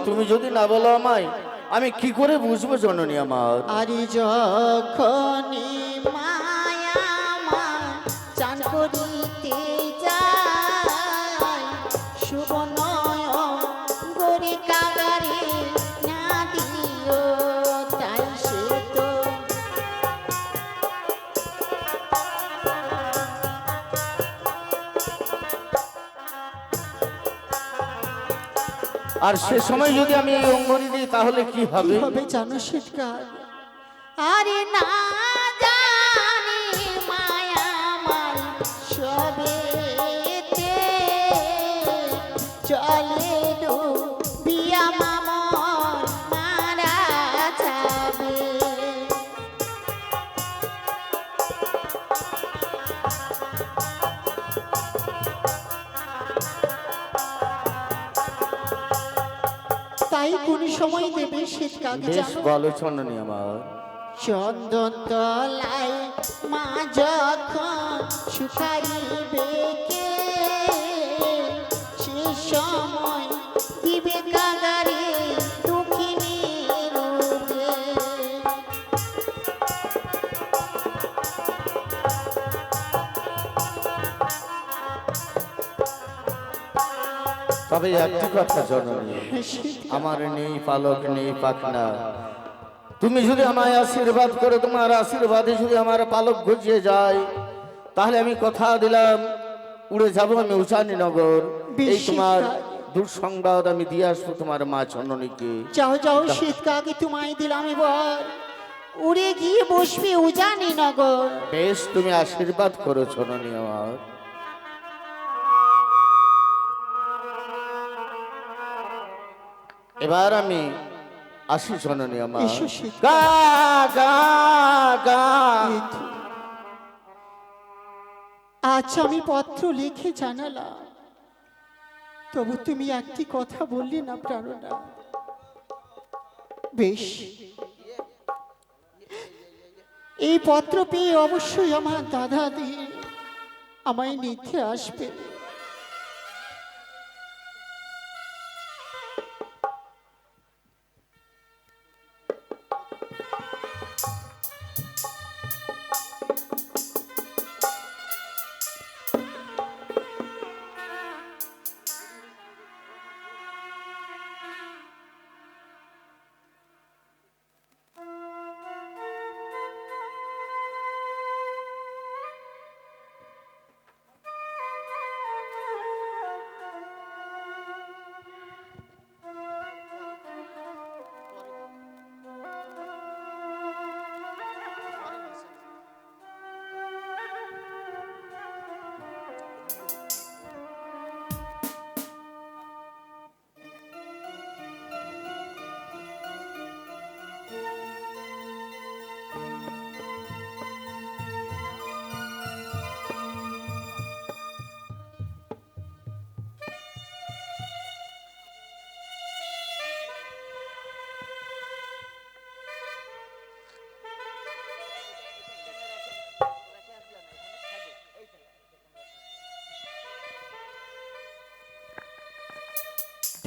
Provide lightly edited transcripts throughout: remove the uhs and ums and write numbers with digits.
তুমি যদি না বলো আমায়, আমি কি করে বুঝবো জননী আমার? আরে যখনই মায়া আমার চান করিতে যায়, শুভ নয়ন গরে কাগারে না দিও তাই সে তো। আর সে সময় যদি আমি এই অঙ্গনি দিই তাহলে কি কি হবে? হবে জানো শীতকাল? আরে না জানি মায়া আমার সবেতে চলে ডুবিয়া মামর মারা যাবে। তাই কোন সময় দেবে শীতকাল বেশ জানো? বলো জননী আমার। চন্দন তলায় মা যখন শুকাইবে কে, সে সময় দিবে কাগারে দুঃখিনী রূপে। তবে একটি কথা জননী, আমার নেই পালক নেই পাখনা, তুমি যদি আমায় আশীর্বাদ করো, তোমার আশীর্বাদে যদি আমার পালক গজিয়ে যায়, তাহলে আমি কথা দিলাম উড়ে যাবো আমি উচানীনগর। এই তোমার দুঃসংবাদ আমি দিয়ে আসবো তোমার মা জননীকে। যাও যাও শীতকাকে তোমায় দিলাম এবার, উড়ে গিয়ে বসবে উজানি নগর। বেশ, তুমি আশীর্বাদ করো জননী আমার। এবার আমি আসি জননী আমার। এসো শীতকাল। গা গা গা। এই তো। আচ্ছা আমি পত্র লিখে জানালাম, তবু তুমি একটি কথা বললে না প্রাণনা। বেশ, এই পত্র পেয়ে অবশ্যই আমার দাদা দিয়ে আমায় নিতে আসবে।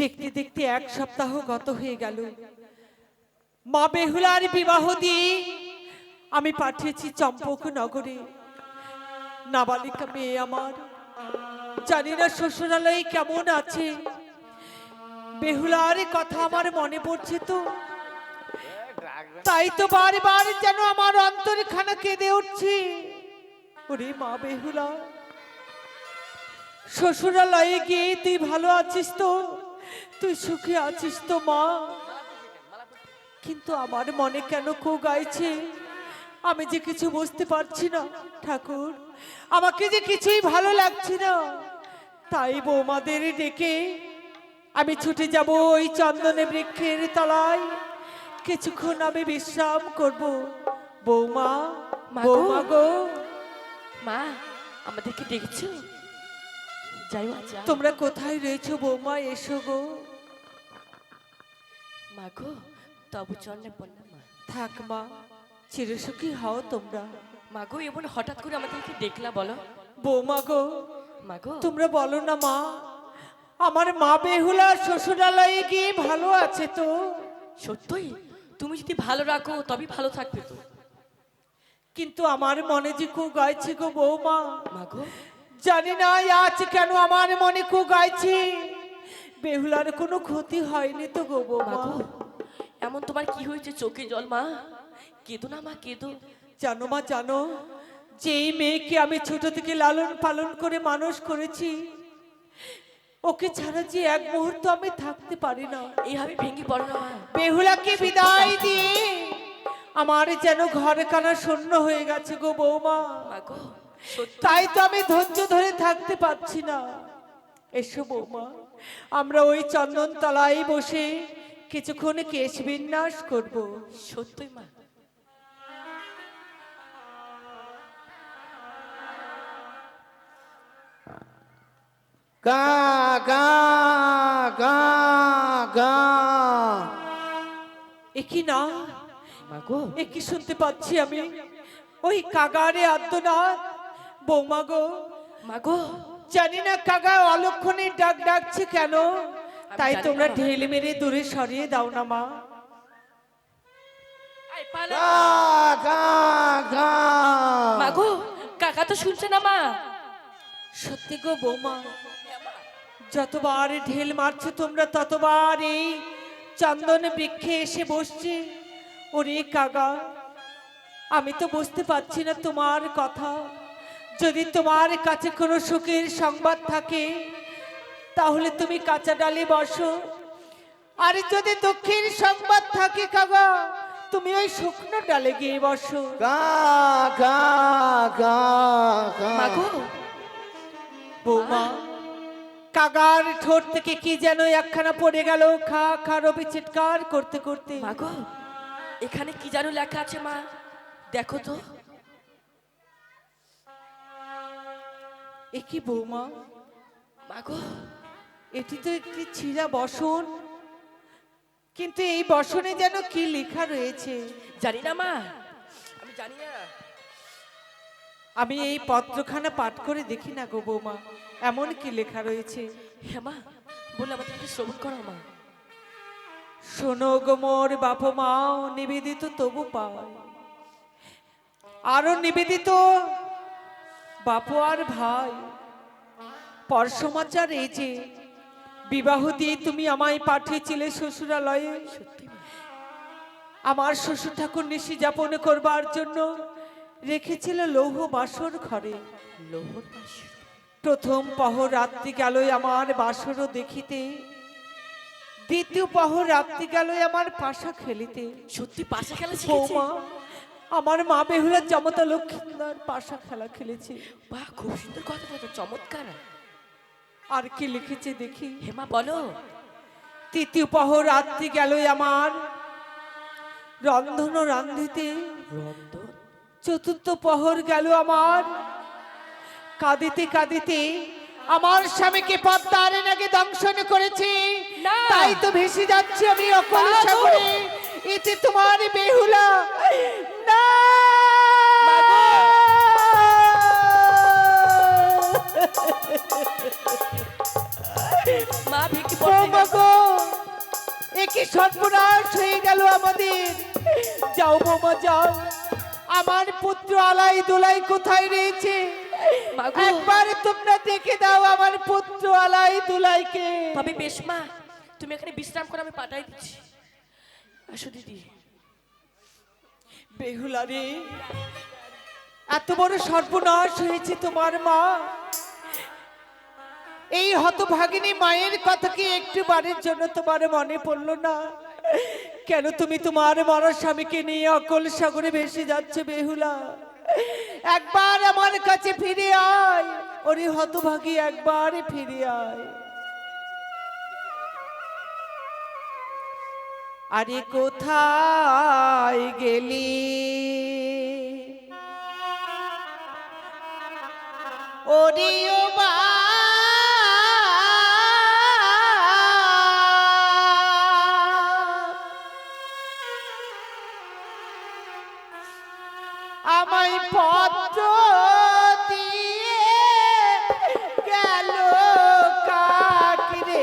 দেখতে দেখতে এক সপ্তাহ গত হয়ে গেল। মা বেহুলার বিবাহ দিয়ে আমি পাঠিয়েছি চম্পক নগরে। নাবালিকা মেয়ে আমার, জানি না শ্বশুরালয়ে কেমন আছে। বেহুলার কথা আমার মনে পড়ছে তো, তাই তো বারবার যেন আমার অন্তরখানা কেঁদে উঠছে। ওরে মা বেহুলা, শ্বশুরালয়ে গিয়ে তুই ভালো আছিস তো? তুই সুখে আছিস তো মা? কিন্তু আমার মনে কেন কো গাইছে, আমি যে কিছু বুঝতে পারছি না ঠাকুর। আমাকে যে কিছুই ভালো লাগছে না। তাই বৌমাদের ডেকে আমি ছুটে যাব ওই চন্দনে বৃক্ষের তলায়, কিছুক্ষণ আমি বিশ্রাম করব। বৌমা, বৌমা গো, মা আমাদেরকে দেখছো? যাই মা যাই। তোমরা কোথায় রয়েছো বৌমা? এসো গো। মা গো, তবু চন্নে পড়লাম মা। থাক মা, চিরসুখী হও তোমরা। মা গো, এমন হঠাৎ করে আমাদেরকে দেখলা বলো? বৌমা গো, মা গো, তোমরা বলো না মা, আমার মা বেহুলা শ্বশুরালয়ে গিয়ে ভালো আছে তো? সত্যই তুমি যদি ভালো রাখো তবেই ভালো থাকবে তো। কিন্তু আমার মনে যে কু গাইছে গো বৌমা, মাগো জানি না আজ কেন আমার মনে কু গাইছে। বেহুলার কোনো ক্ষতি হয়নি তো গো বৌমা? মাগো এমন তোমার কি হয়েছে? চোখে জল মা, কেঁদো না মা, কেঁদো। জানো মা জানো, যেই মেয়েকে আমি ছোট থেকে লালন পালন করে মানুষ করেছি, ওকে ছাড়া যে এক মুহূর্ত আমি থাকতে পারি না। এইভাবে ভেঙে পড়ো না মা। বেহুলাকে বিদায় দিয়ে আমার যেন ঘর কানা শূন্য হয়ে গেছে গো বৌমা। মাগো সত্যি তাই তো আমি ধৈর্য ধরে থাকতে পারছি না। এসো বৌমা, আমরা ওই চন্দন তলায় বসে কিছুক্ষণ কেশ বিন্যাস করব। সত্যই মা। গা গা গা গা। এ কি না, মাগো এ কি শুনতে পাচ্ছি আমি? ওই কাগারে আদ্যনাথ। বৌমা গো, মাগো জানি না কাগা অলক্ষণে ডাক ডাকছে কেন, তাই জানি তোমরা না। ঢেলে মেরে দূরে সরিয়ে দাও না মা। আয় পালা। গা গা গা। মাগো কাকা তো শুনছে না মা। সত্যি গো বৌমা, যতবার ঢেল মারছো তোমরা ততবার এই চন্দন বৃক্ষে এসে বসছে। ওরে কাগা, আমি তো বুঝতে পারছি না তোমার কথা। যদি তোমার কাছে কোনো সুখের সংবাদ থাকে তাহলে তুমি কাঁচা ডালে বসো, আর যদি দুঃখের সংবাদ থাকে কাগা তুমি ওই শুকনো ডালে গিয়ে বসো। গা গা গা গা। মাগো বৌমা, কাগার ঠোঁট থেকে কি যেন একখানা পড়ে গেল, খা খা রবি চিৎকার করতে করতে। মাগো এখানে কি জানো লেখা আছে মা, দেখো তো। এ কি বৌমা, মাগো এটি তো একটি ছিঁড়া বসন, কিন্তু এই বসনে যেন কি লেখা রয়েছে। জানি না মা, আমি জানি না। আমি এই পত্রখানা পাঠ করে দেখি না গো বৌমা, এমন কি লেখা রয়েছে। হ্যাঁ মা, বলে আমাদের একটু শ্রবণ করো মা। শোনো গো মোর বাপ মাও, নিবেদিত তবু পায়, আরো নিবেদিত বাপ আর ভাই। পর সমাচার এই যে বিবাহ দিয়ে তুমি আমায় পাঠিয়েছিলে শ্বশুরালয়ে। সত্যি মা। আমার শ্বশুর ঠাকুর নিশি যাপন করবার জন্য রেখেছিল লৌহ বাসর ঘরে। লোহর বাসর। প্রথম পহর রাত্রি গেলই আমার বাসরও দেখিতে, দ্বিতীয় পহর রাত্রি গেলই আমার পাশা খেলিতে। সত্যি পাশা খেলা শিখেছে? বৌমা, আমার মা বেহুলার জমতা লক্ষ্মীদার পাশা খেলা খেলেছে। বাহ, খুব সুন্দর কথা তো, চমৎকার। আর কি লিখেছে দেখি। হে মা বলো। তৃতীয় পহর রাত্রি গেলই আমার রন্ধন রান্ধিতে, রন্ধন। চতুর্থ পহর গেল আমার কাঁদিতে কাঁদিতে আমার স্বামীকে পদ্মার নাকি দংশন করেছে। না। তাই তো ভেসে যাচ্ছি আমি অকল মা গো। সাগরে। এতে তোমার বেহুলা না। মা গো। মা ভেঙে পড়তে বৌমা গো, এ কি সর্বনাশ হয়ে গেল আমাদের। যাও বৌমা যাও, আমার পুত্র আলাই দোলাই কোথায় রয়েছে মা গো। একবার তোমরা দেখে দাও আমার পুত্র আলাই দুলাইকে। তবে বেশ মা, তুমি এখানে বিশ্রাম করে আমি পাঠাই দিচ্ছি। আসো দিদি। বেহুলা রে, এত বড় সর্বনাশ হয়েছে তোমার মা। এই হতভাগিনী মায়ের কথা কি একটু বারের জন্য তোমার মনে পড়লো না? কেন তুমি তোমার মরা স্বামীকে নিয়ে অকল সাগরে ভেসে যাচ্ছে বেহুলা? একবার আমার কাছে ফিরে আয়, ওরে হতভাগী, একবার ফিরে আয়। আরে কোথায় গেলি ওরে ও মা? আমায় পত্র দিয়ে গেল কাকরে।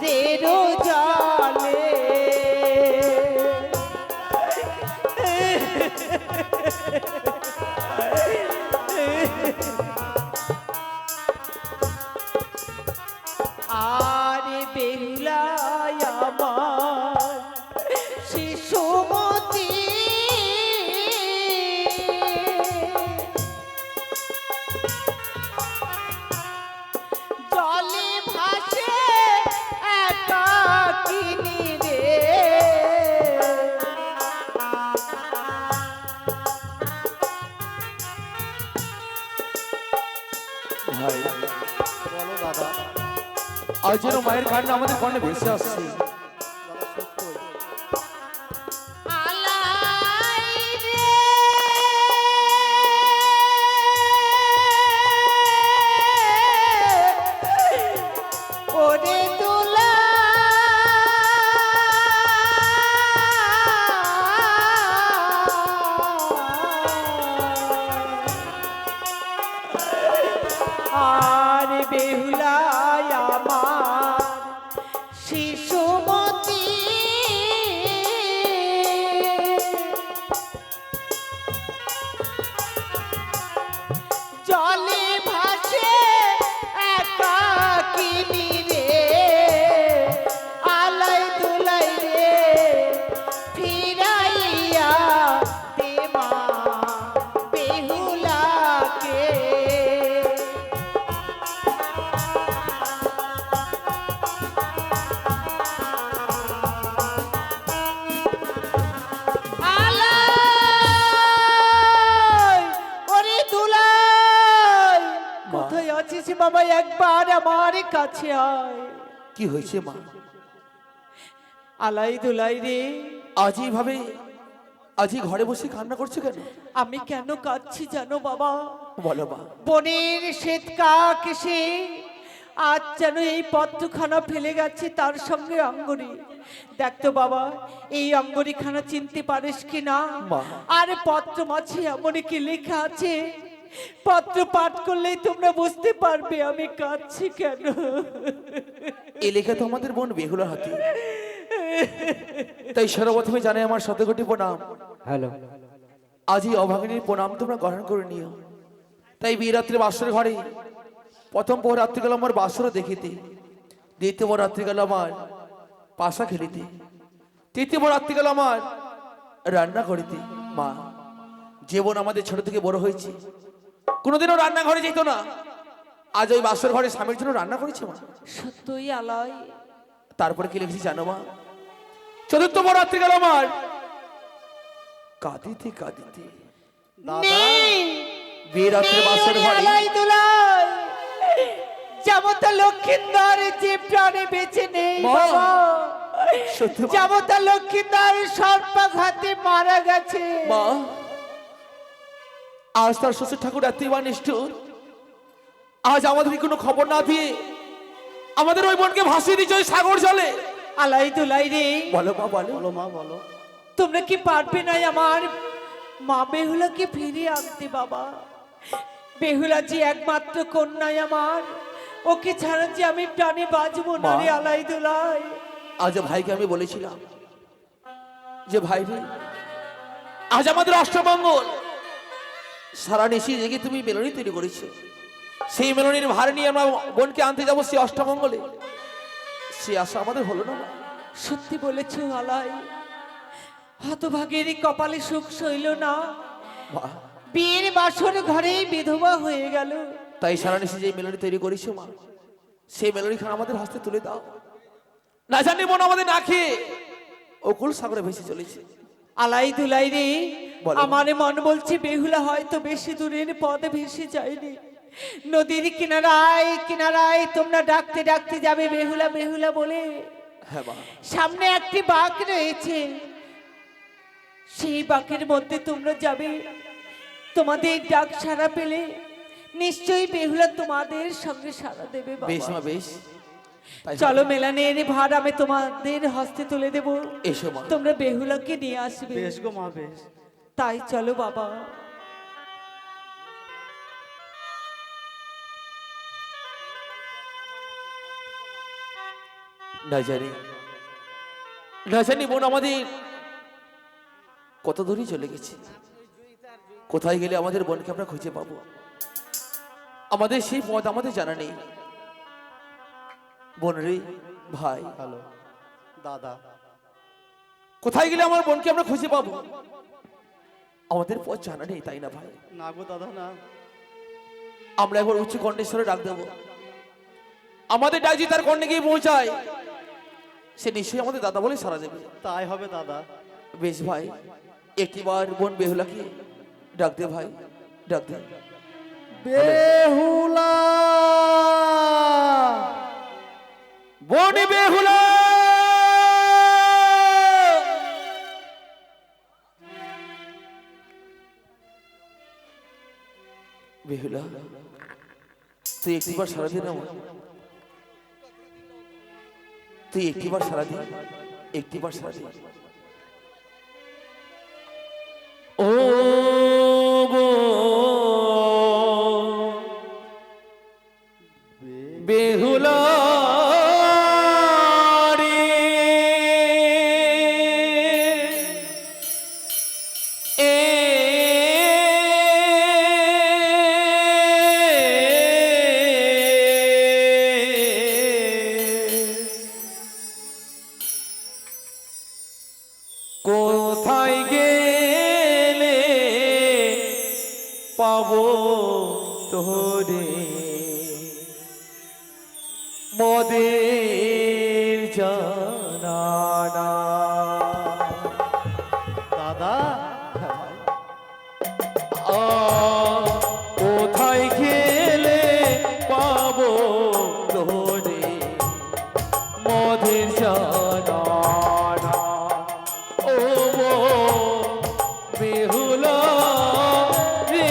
চাঁদেরও জলে আর বেহুলায় আমার শিশুমতি জলে ভাসে একাকিনী রে ভাই আজ যেন মায়ের কান্না আমাদের কর্ণে ভেসে আসছে। আলাই রে ওরে দুলা আর বেহুলায় আমার শিশুমতি জলে ভাসে একাকিনী রে আলাই দুলাই রে ফিরাইয়া দে মা বেহুলাকে আলাই ওরে দুলাই কোথায় আছিস বাবা একবার আমার কাছে আয় কি হয়েছে মা? আলাই দুলাই রে আজ এইভাবে আজই ঘরে বসে কান্না করছো কেন? আমি কেন কাঁদছি জানো বাবা বলো মা। বনের শ্বেত কাক এসে আজ যেন এই পত্রখানা ফেলে গেছে তার সঙ্গে অঙ্গরি দেখতো বাবা এই অঙ্গরিখানা চিনতে পারিস কি না মা। আর পত্র মাঝে এমন কি লেখা আছে পত্র পাঠ করলেই তোমরা বুঝতে পারবে আমি কাঁদছি কেন এই লেখা তো আমাদের বোন বেহুলার হাতে, তাই সর্বপ্রথমে জানাই আমার শতকোটি প্রণাম। হ্যালো আজ এই অভাগিনীর প্রণাম তোমরা গ্রহণ করে নিও। তাই বিয়ে রাত্রে বাসর ঘরে প্রথম পর রাত্রি গেল আমার বাসরও দেখিতে, দ্বিতীয় পর রাত্রি গেল আমার পাশা খেলিতে, তৃতীয় পর রাত্রি গেল আমার রান্না করিতে। মা, যে বোন আমাদের ছোট থেকে বড় হয়েছে কোনোদিনও রান্নাঘরে যেত না, আজ ওই বাসর ঘরে স্বামীর জন্য রান্না করেছে মা। সত্যই আলাই তারপরে কি লিখেছি জানো মা? চতুর্থ পর রাত্রি গেল আমার কাঁদিতে কাঁদিতে। নেই বিয়ে রাত্রে বাসর ঘরে আলাই দুলাই যেমতা লক্ষ্মীন্দর যে প্রাণে বেঁচে নেই মা, বাবা সত্যি মা। যেমতা লক্ষ্মীন্দর সর্পাঘাতে মারা গেছে মা, আজ তার শ্বশুর ঠাকুর এতই বা নিষ্ঠুর, আজ আমাদের কোনো খবর না দিয়ে আমাদের ওই বোনকে ভাসিয়ে দিচ্ছে ওই সাগর জলে। আলাই দুলাই রে বলো মা, বলো। বলো মা বলো। তোমরা কি পারবে না আমার মা বেহুলাকে ফিরিয়ে আনতে বাবা? বেহুলা যে একমাত্র কন্যাই আমার, ওকে ছাড়া যে আমি প্রাণে বাঁচবো না মা। রে আলাই দুলাই। আজ ভাইকে আমি বলেছিলাম যে ভাই রে, আজ আমাদের অষ্টমঙ্গল, সারা নিশি জেগে তুমি মেলনি তৈরি করেছো, সেই মেলনির ভার নিয়ে আমরা বোনকে আনতে যাবো সেই অষ্টমঙ্গলে, সে আশা আমাদের হলো না মা। সত্যি বলেছ আলাই, হতভাগের কপালে সুখ সইল না, মা, বিয়ের বাসর ঘরেই বিধবা হয়ে গেল। তাই সারা নিশি যে মেলনি তৈরি করেছো মা, সেই মেলনি খান আমাদের হাতে তুলে দাও, না জানি বোন আমাদের না খেয়ে অকুল সাগরে ভেসে চলেছে। আলাই দুলাই রে, বলো। আমার মন বলছে বেহুলা হয়তো বেশি দূরের পথে ভেসে যায়নি, নদীর কিনারায় কিনারায় তোমরা ডাকতে ডাকতে যাবে বেহুলা বেহুলা বলে। হ্যাঁ মা, সামনে একটি বাঁক রয়েছে, সেই বাঁকের মধ্যে তোমরা যাবে, তোমাদের ডাক সাড়া পেলে নিশ্চয়ই বেহুলা তোমাদের সঙ্গে সাড়া দেবে বাবা। বেশ মা বেশ, তাই চলো মেলানের ভার আমি তোমাদের হস্তে তুলে দেব, এসো মা। তোমরা বেহুলাকে নিয়ে আসবে। বেশ গো মা বেশ। তাই চলো বাবা। না জানি, না জানি বোন আমাদের কত দূরই চলে গেছে। কোথায় গেলে আমাদের বোনকে আমরা খুঁজে পাবো? আমাদের সেই পথ আমাদের জানা নেই। বোন রে, ভাই, হ্যালো দাদা, কোথায় গেলে আমার বোনকে আমরা খুঁজে পাবো? আমাদের পথ জানা নেই, তাই না ভাই? না গো দাদা না। আমরা একবার উচ্চ কণ্ঠেশ্বরে ডাক দেবো। আমাদের ডাক যদি তার কর্ণে গিয়ে পৌঁছায়, সে নিশ্চয়ই আমাদের দাদা বলে সারা দেবে। তাই হবে দাদা। বেশ ভাই, একটিবার বোন বেহুলাকে ডাক দে ভাই, ডাক দে। বেহুলা, বোন বেহুলা, বেহুলা, তুই একটিবার সারা দিন আমার, তুই একটিবার সারা দিন, একটিবার সারা দিন। ও বেহুলা রে, কোথায় গেলে পাবো তোরে মোদের জানানা? দাদা কোথায় গেলে পাবো তোরে মোদের জানানা? ও বেহুলা রে,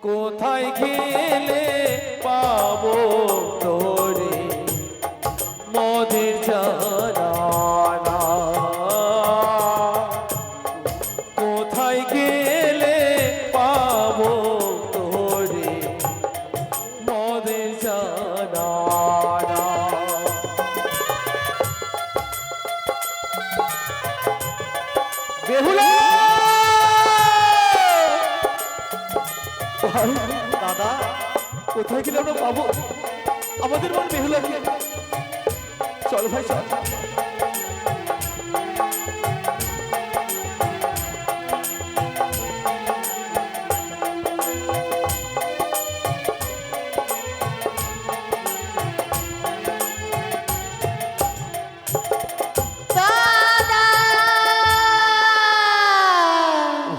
কোথায় গেলে পাবো তোরে মোদের জানানা? কোথায় গেলে পাবো তোরে মোদের জানানা? বেহুলা ভাই, দাদা, কোথায় গেলে আমরা পাবো আমাদের বোন বেহুলাকে? চল ভাই চল।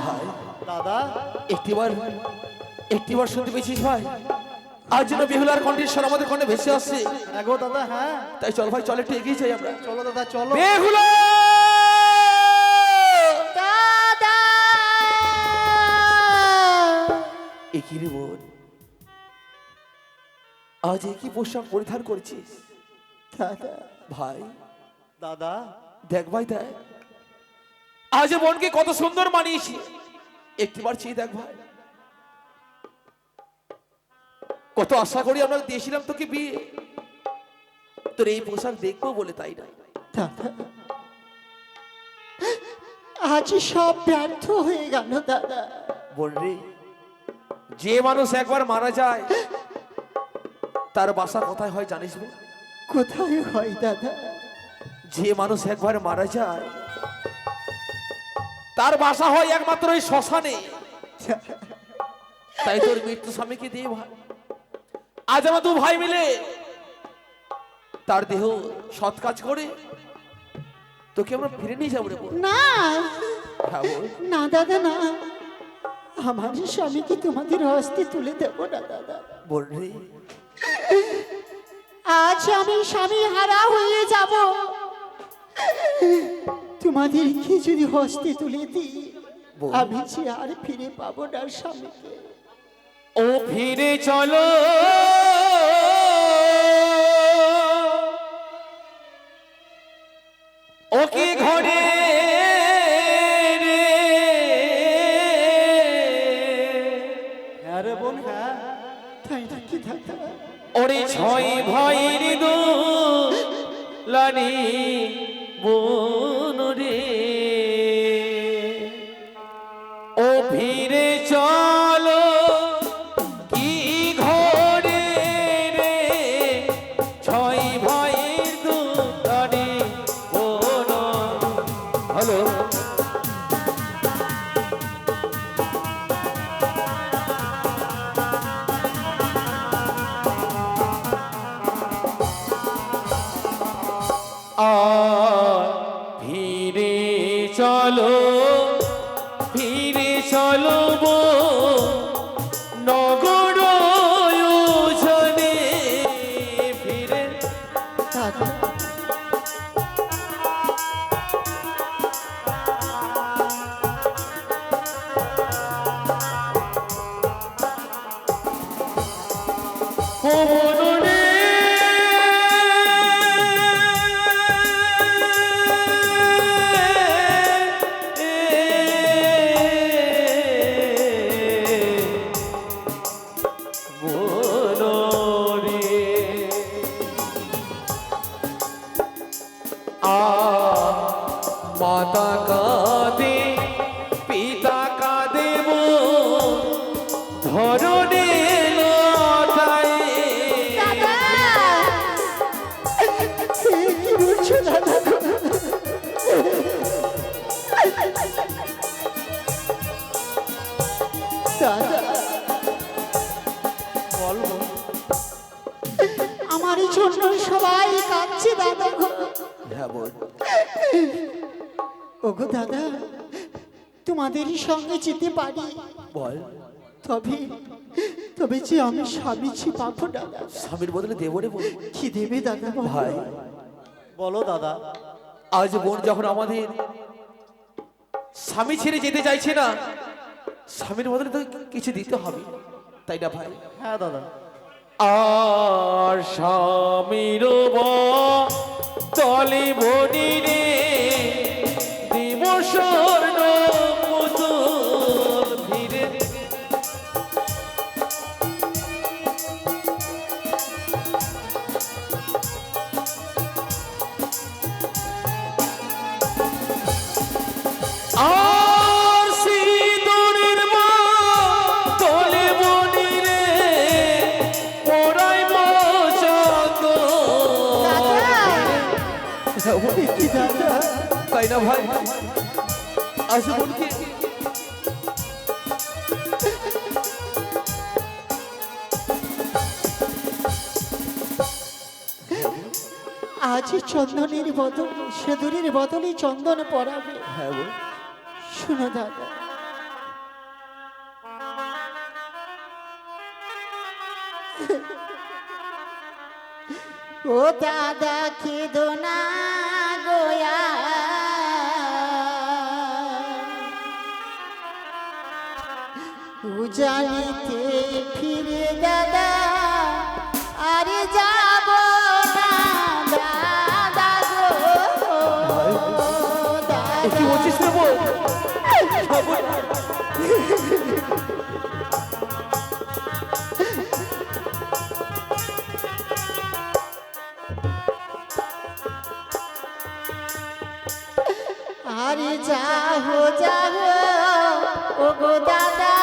ভাই, দাদা, একটিবার একটিবার শুনতে পেয়েছিস ভাই? আজ যেন বেহুলার কণ্ঠেশ্বর আমাদের কণ্ঠে ভেসে আসছে। হ্যাঁ গো দাদা, হ্যাঁ। তাই চল ভাই, চল একটু এগিয়ে যাই আমরা। চলো দাদা, চলো। বেহুলা, দাদা, একই রে বোন, আজ একই পোশাক পরিধান করছিস? দাদা, ভাই দাদা, দেখ ভাই দেখ, আজ বোনকে কত সুন্দর মানিয়েছি। একটিবার চেয়ে দেখ ভাই, কত আশা করি আমরা দিয়েছিলাম তোকে বিয়ে, তোর এই পোশাক দেখবো বলে, তাই না? দাদা, আজ সব ব্যর্থ হয়ে গেল দাদা। বোন রে, যে মানুষ একবার মারা যায় তার বাসা কোথায় হয় জানিস বোন? কোথায় হয় দাদা? যে মানুষ একবার মারা যায় তার বাসা হয় একমাত্র ওই শ্মশানে। তাই তোর মৃত্যু স্বামীকে দিয়ে ভাই, আজ আমরা দু ভাই মিলে তার দেহ সৎ কাজ করে তোকে আমরা ফিরে নিয়ে যাবো রে বোন। না, হ্যাঁ বোন, না দাদা, না, আমার স্বামীকে তোমাদের হস্তে তুলে দেব না দাদা। বোন রে, আজ আমি স্বামী হারা হয়ে যাব, তোমাদেরকে যদি হস্তে তুলে দিই, বল। আমি যে আর ফিরে পাবো না স্বামীকে। ও ফিরে চলো ওকে ঘরে রে, ওরে ছয় ভাইয়ের দোলানি বোন রে, ও ফিরে চলো কি ঘরে রে, ছয় ভাইয়ের দোলানি বোন। হ্যালো, আর ফিরে চলো, ফিরে চলো নগর ওজনে, ফিরে। দাদা ও মননে মাতা কাঁদে পিতা কাঁদে ধরনে লটায়। কি বলছো দাদা? দাদা বলো, আমার জন্য সবাই কাঁদছে দাদা গো। হ্যাঁ বল। ওগো দাদা, তোমাদের সঙ্গে যেতে পারি, বল, তবে তবে যে আমি স্বামী ছি পাবো দাদা। স্বামীর বদলে দেবো রে বল। কি দেবে দাদা বলো? ভাই বলো দাদা। আজ বোন যখন আমাদের স্বামী ছেড়ে যেতে চাইছে না, স্বামীর বদলে তো কিছু দিতে হবে, তাই না ভাই? হ্যাঁ দাদা। আর স্বামীর তলে বনিরে দিব স্বর্ণ পুতুল ফিরে। আর সিঁদুরের তলে বনিরে পরাই মজাদ। কি দাদা? তাই না ভাই? আসে বোনকে আজ চন্দনের বদল সেদুরের বদলে চন্দন পরাবে। হ্যাঁ বল। শুনো দাদা, ও দাদা খেদো না গোয়া, উজানিতে ফিরে দাদা আরে যাব না দাদা গো। কি বলছিস রে বল? আরে যাহো যাহো ও গো দাদা।